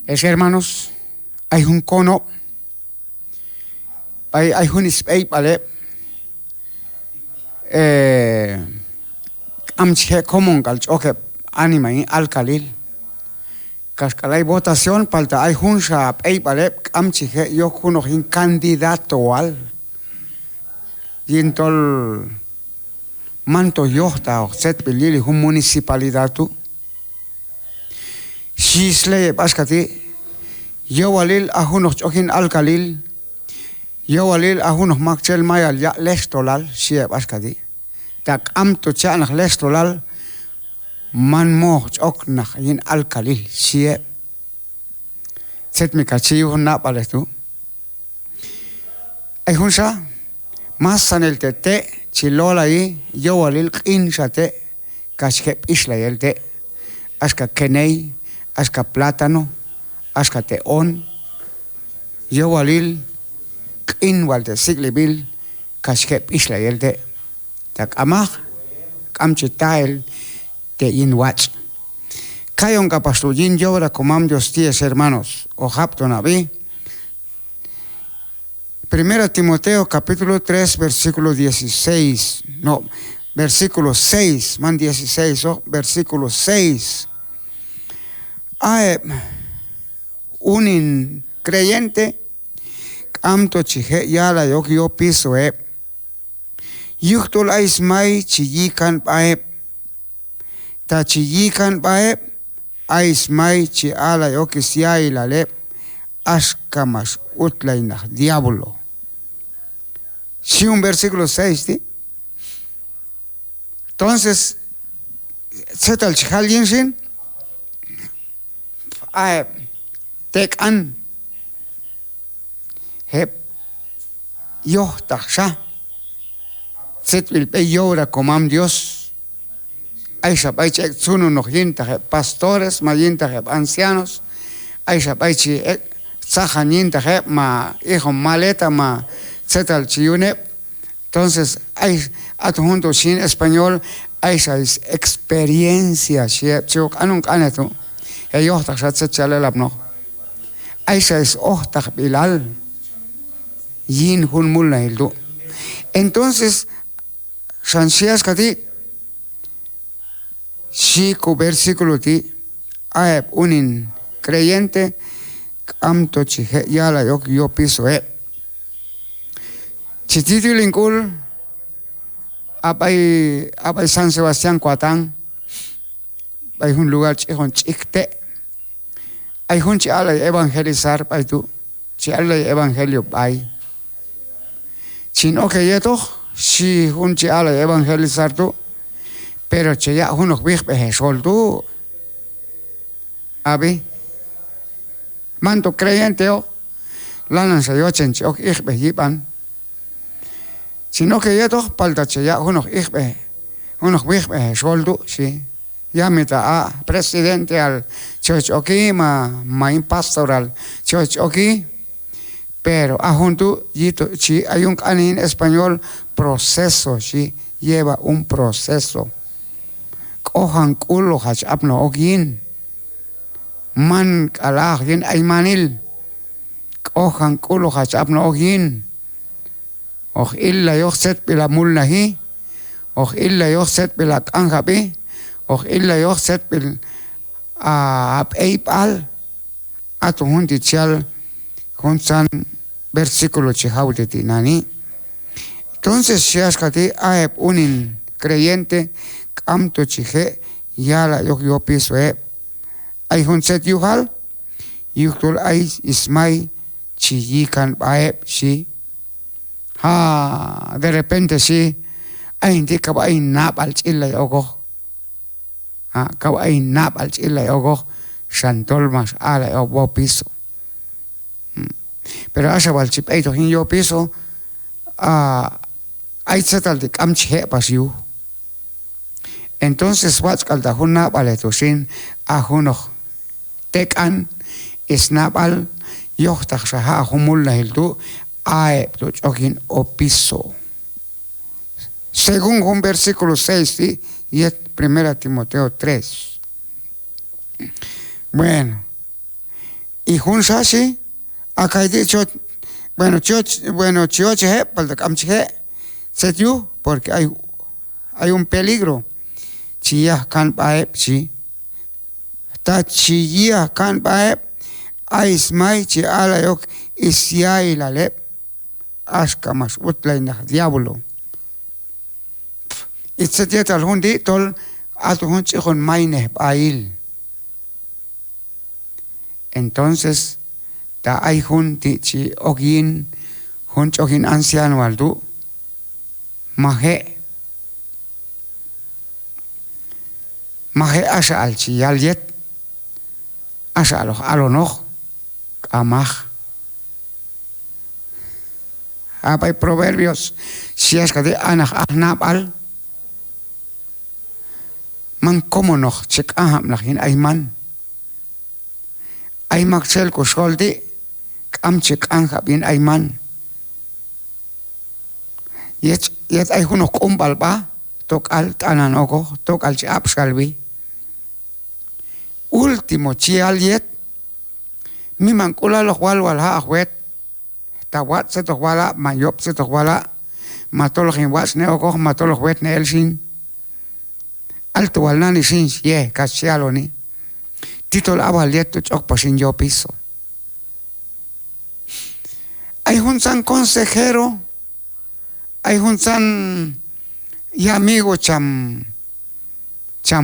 hermanos, hay un cono, hay un spey, ¿vale? Amche común, calchoque, anima y alcalil. Cascalay votación, falta hay un shap, ¿vale? Amche, yo conozco un candidato al. Y en todo manto yohta, set bilili, un municipalidad tú. Shisle, bascati. Yo walil ahunos chokin alcalil. Yo walil ahunos makchel mayal ya lestolal, siep askadi. Tak amto chanach lestolal man moh choknach yin alcalil, siep. Set mi kachiyo na pales tu. Ay hunsa, mas sanel te chilola yi, yo walil kinshate, kashkep isla yelte, aska kenei, aska plátano, aska teon, yo walil, in walte siglebil, kashkep isla yelte, tak amach, kamchitael, te in wach. Kayon kapastuyin yobra comam Dios tíes hermanos, o hapto nabi. 1 Timoteo capítulo 3, versículo 16, no, versículo 6, man 16, oh, versículo 6. Hay un increyente, amto chije yala yo piso yuktul aismai chiyikan pae, ta chiyikan pae, aismai chi ala yo kisia ilale, askamas utlainach diablo. Sí, un versículo 6, ¿sí? Entonces, se tal chijal yinsin, tek an, hep, yo taksha, set vil pe yora comam Dios, ay shapaiche tsuno no yinta pastores, ma yinta ancianos, ay shapaiche tsajan yinta ma hijo maleta ma setal chiune. Entonces, hay adjunto sin español, hay esa experiencia, chuk anung anetu, ellos takshat se chale labno. Hay esa es ohtak bilal, yin hun mulna hildu. Entonces, Sansias kati, chico versículo ti, hay un creyente, amto chije, yala yo piso Chititi linkul, apay San Sebastián Cuatán, hay un lugar chihon chikte, hay un chiala evangelizar pay tu, chiala evangelio pay. Chino que yeto, si un chiala evangelizar tu, pero chaya unos big sol tu, abi, manto creyente o, lanan se yo chenchok ikbe yipan. Sino que ya dos paltas ya unos big soldo, sí. Ya meta a presidente al church aquí, ma pastoral church aquí, pero a junto sí hay un en español proceso, sí, lleva un proceso. Cojan culo hachapno ogin, man kalah yin aymanil, cojan culo hachapno ogin. Och illa yoxet bila mulnahi, och illa yoxet bila kangabi, och illa yoxet bil eipal, atu hundi chial, con versículo chihaudeti nani. Entonces, shiashkati aep unin creyente, kamto chije, yala yo piso ay hunset yuhal, yuktul ay ismay, chiyikan aep shi. De repente sí, ay hindi ka ba ay napal chilay ogo. Ka ba ay napal chilay ogo, santol mas alay ogo piso. Pero asa bal chip ay to hinyo piso, ay setal de kamche pasiu. Entonces wats kalta hun napal eto sin ahunok tekan is napal yohtak saha humul na hildu. Chokin o piso. Según un versículo 6, ¿sí? Y es 1 Timoteo 3. Bueno, Y junsashi, acá he dicho, bueno, chioche, para camche, setiu, porque hay un peligro. Chia kan paep, chi. Ta chia kan paep, aismai chi ala yok isyai la lep. Ashka mas utlay na diablo. Itzetiet al hundi tol atu hun chichon maine bail. Entonces, ta ay hun chi ogin, hun chogin anciano aldu, mahe asa al chiyal yet, asa alonoch, amach. Hay proverbios, si es que de anach ahnab al, man como noch, chek aham nachin ayman. Aymak sel ko sholdi, am chek anhab in ayman. Yet ay hunok umbal ba, tok al tananoko, tok al chiap salvi. Último chial yet, mi mankula lo wal ha ahwet, tawat se to wala, mayop se to wala, matologin was ne oko, matolog wet ne elsin. Alto wal nani sin, ye, kashialo ni. Titol abal yet to chok pasin yo piso. Hay un san consejero, hay un san y amigo cham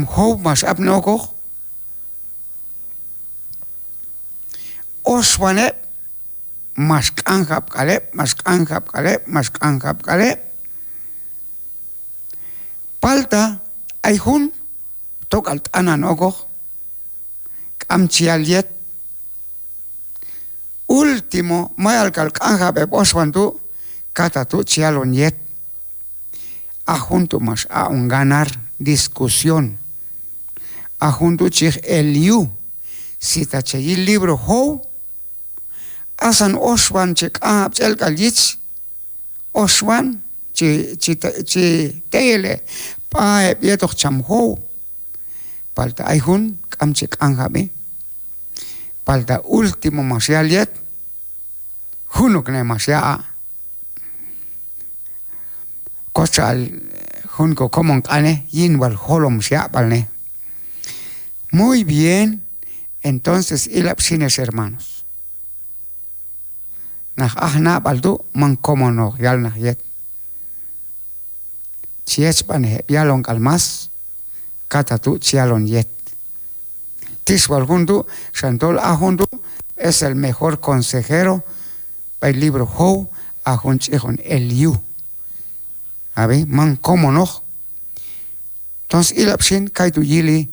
ho mas abnoko. Oswanep, mas kanghap kalep, mas kanghap kalep, mas kanghap kalep. Palta ay hun tokal ananoko, kamchialiet. Último, mayal kal kanghap oswantu, katatu chialon yet. Ajunto mas a un ganar discusión. Ajunto chich eliu. Si tache el libro ho, asan oswan chek el kalich, oswan chi tele pa bietok cham ho. Palta ayhun kam chek angabe. Palta último masialiet, hunuk ne masia. Kochal junko komon kane yin wal holom sia palne. Muy bien. Entonces, ilapsines hermanos. Nach ahna baldu man como no yal nach yet. Chiechpan yalon kalmas katatu chialon yet. Tiswal hundu shantol ahundu es el mejor consejero para el libro ho ahunchihon eliu. A ver, man como no. Entonces, ilapsin kaitu yili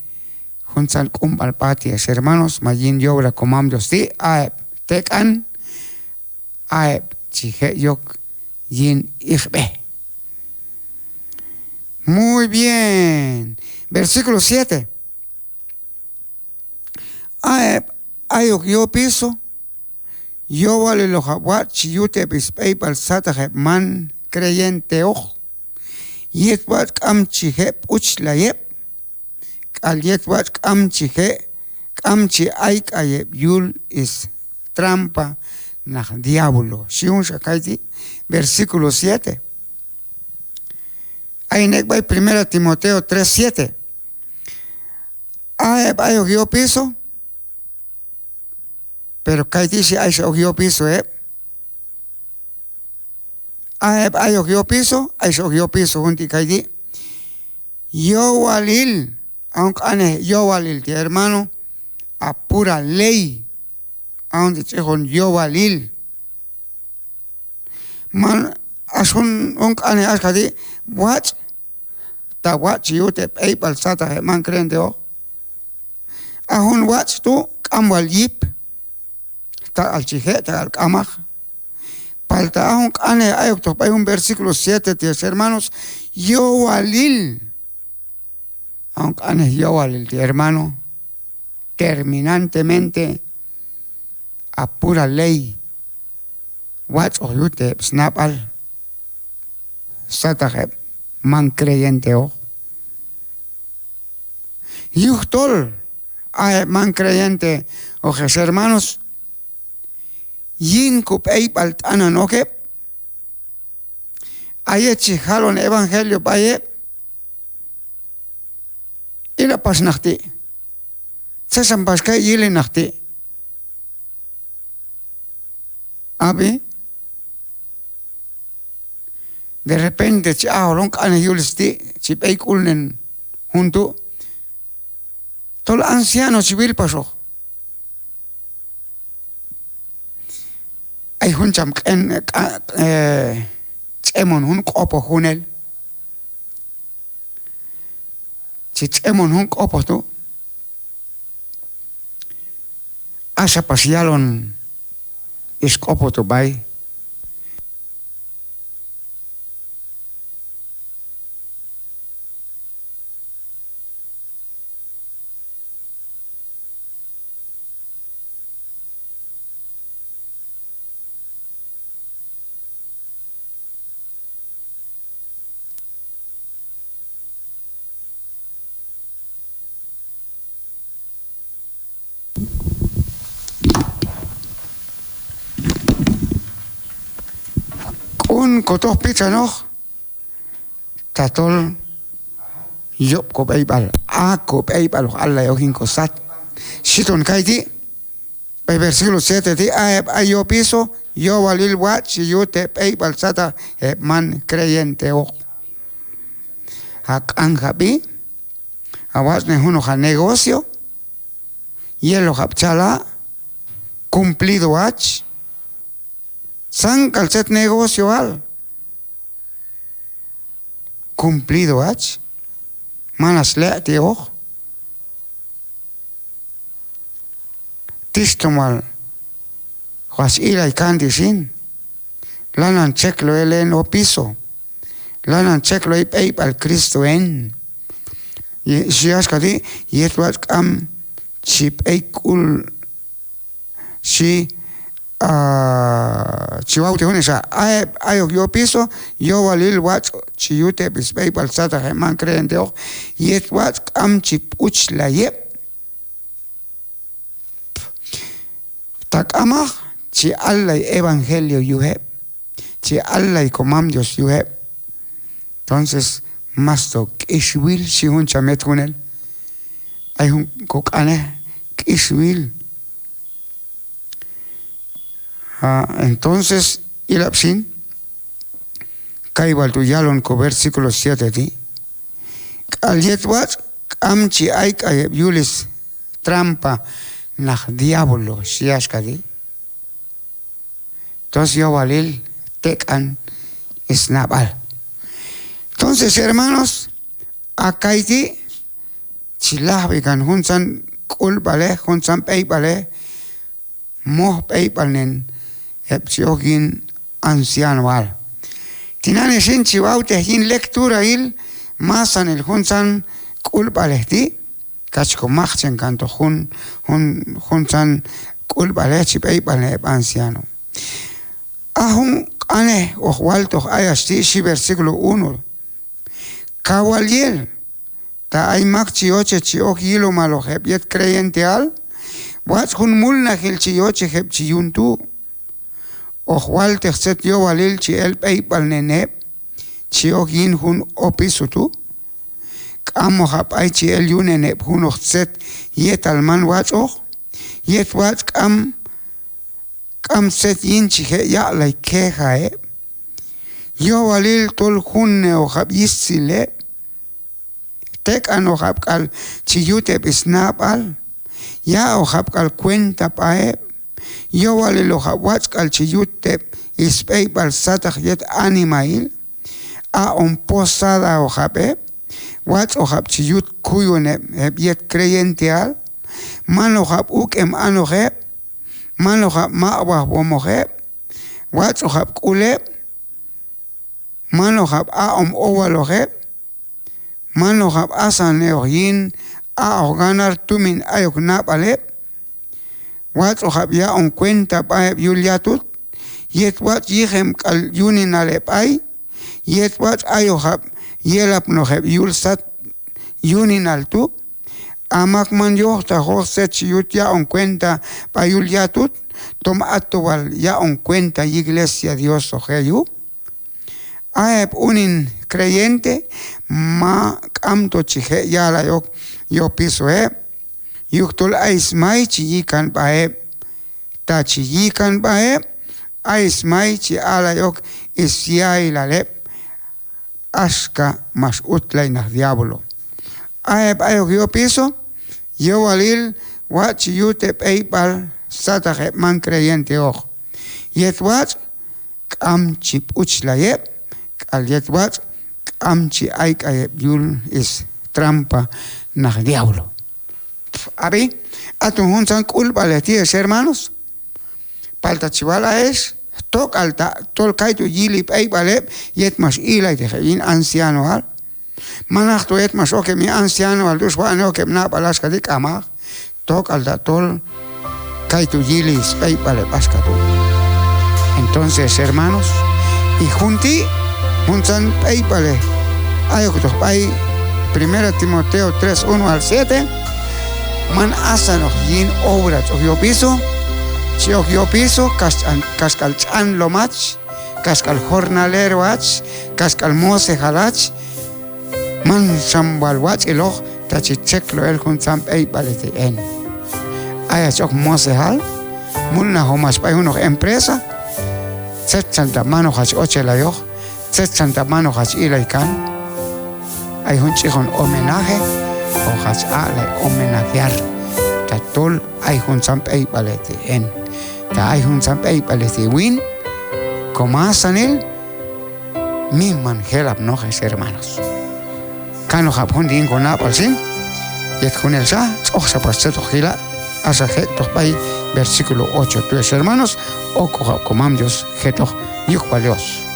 Hunsan kumbal patias, hermanos, mayin yobra comamdos di, aeb, tekan, aeb, chije yok, yin ichbe. Muy bien. Versículo 7. Aeb, ayok yo piso, yo vale lo jawat, chiyute bispei pal sataheb man creyente oj, yetwat kam chiheb uch layeb, al yetwat kamchi ayeb yul is trampa nach diablo. Shiun shakaiti, versículo 7. Ainek by 1 Timoteo 3:7. Aeb ayogio piso, pero kaiti si ay ogio piso Aeb ayogio piso, ay ogio piso junti kaiti. Yo walil, aunque ane yo walil, ti hermano, a pura ley, aunque chehon yo walil. Man, asun ane askadi, what? Ta what chiyute eipal sata man crente o. Ahun what tu kamwal yip, ta al chije, ta al kamach. Palta ahun ane ayok to hay un versículo 7, tíos hermanos, yo walil. Aunque ane yo walil, ti hermano, terminantemente a pura ley. What o yute snap al sata man creyente o. Yuchtol a man creyente o jes hermanos yin kup eipal ananoke ayechi halon evangelio paye ila pas nakti sesam pas kay yili nakti abi de repente chi ahorong ane yulisti chi peikulnen junto tol anciano civil pasó ay huncham en emon hun kopo hunel chi emon hun kopo tu asa pasialon is kopo tu bay un kotoh pizza no tatol yop ko baibal a ko baibal alla yo hin kosat siton kaiti by versículo 7 di ayo piso yo walil watch yo te baibal sata man creyente o hak anjabi awas ne huno ha negocio y el hapchala cumplido watch san calcet negocio al cumplido ach manas leati och tistomal was ila ikandi sin lanan cheklo elen o piso lanan cheklo ip al Cristo en y si askadi yetwat am chip eikul si chihuahua esa ayo yo piso yo walil watch chiute bispay balsata man creen de yet watch am chip uch la yep tak ama chi alla evangelio yuhe chi alla comandos yuhe entonces masto ishwil si un chamet hunel hay un kokane ishwil. Entonces, ilapsin, kaibal tu yalon ko versículo 7 di. Al yetwat amchi aik ayeb yulis trampa nach diablo siaskadi. Entonces yo valil tekan isnabal. Entonces, hermanos, akaiti chilahbikan hunsan kulbale, hunsan peibale, moh peibalnen epsiogin anciano al. Tinane sin chivaute hin lectura il masan el hunsan kulbalehti kachko machen canto hunsan kulbalehti peibale anciano. Ahun ane ohualto ayasti si versículo 1. Kawaliel ta ay makchi oche chiog hilo malo yet creyente al wats hun mulna hil chi oche hep chi yuntu ohual texet yo walil chi el peipal nene chi ogin hun opisutu kamo hap ay chi el yunene hun oxet yet alman wats yet wats kam set yin chi he ya lai keja yo walil tol hunne o hap yisile tek ano hap kal chi yute bisnap al ya o hap kal cuenta pae yo wale lo hap wats kal chi yute ispei bal satach yet animail a on posada o hap wats o hap chi yut kuyone yet creyente al man o hap ukem ano hep man o hap ma'wah bomo hep wats o hap kule man o hap a owalo hep mano hab asan yin a ganar tumin ayok napale wat o hab ya on cuenta pa yuliatut yet wat yihem kal yunin alep ay yet wat ayo hab yelap no hab yulsat yunin altu amak man yo ta jose chiyut ya on cuenta payul ya tut toma actual ya on cuenta iglesia Dios ojeyu aep unin creyente ma amto chije ya la yo piso yuktul aismai chiyikan bae ta chiyikan bae aismai chi ala yok isyai la lep ashka mas utlay na diablo aep ayok yo piso yo walil wachi yute peipal sataje man creyente oj yetwach kamchi uchlayep al yetwach kamchi ayep yul is trampa na diablo. Abi, atun juntan culpabilities, hermanos. Palta chivala es tok alta tol kaitu yili pei balep yet mas ila te in anciano al. Manachto yet mas oke mi anciano al dus wano ke na palaska dik amag tok alta tol kaitu yili pei balep askatu. Entonces, hermanos, y juntan pei bale. Ayok tok pei 1 Timoteo 3:1-7. Man asa noch yin obra yo piso cascal chan lomach cascal jornalero ach cascal mose halach man sambalwach eloch tachichek lo el kun sam ei balete en aya chok mose hal mulna homas pay uno empresa set santa mano hach ochela yo set santa mano hach ilaikan ay hun chichon homenaje o hach ala homenajear ta tol ay hun samp ay balete en ta ay hun samp ay balete win comasanel mi mangelap no es hermanos cano japón din con apal sin yet con el sa oxa pasteto gila asa geto bay versículo 8 3 hermanos o comam Dios geto yuk valios.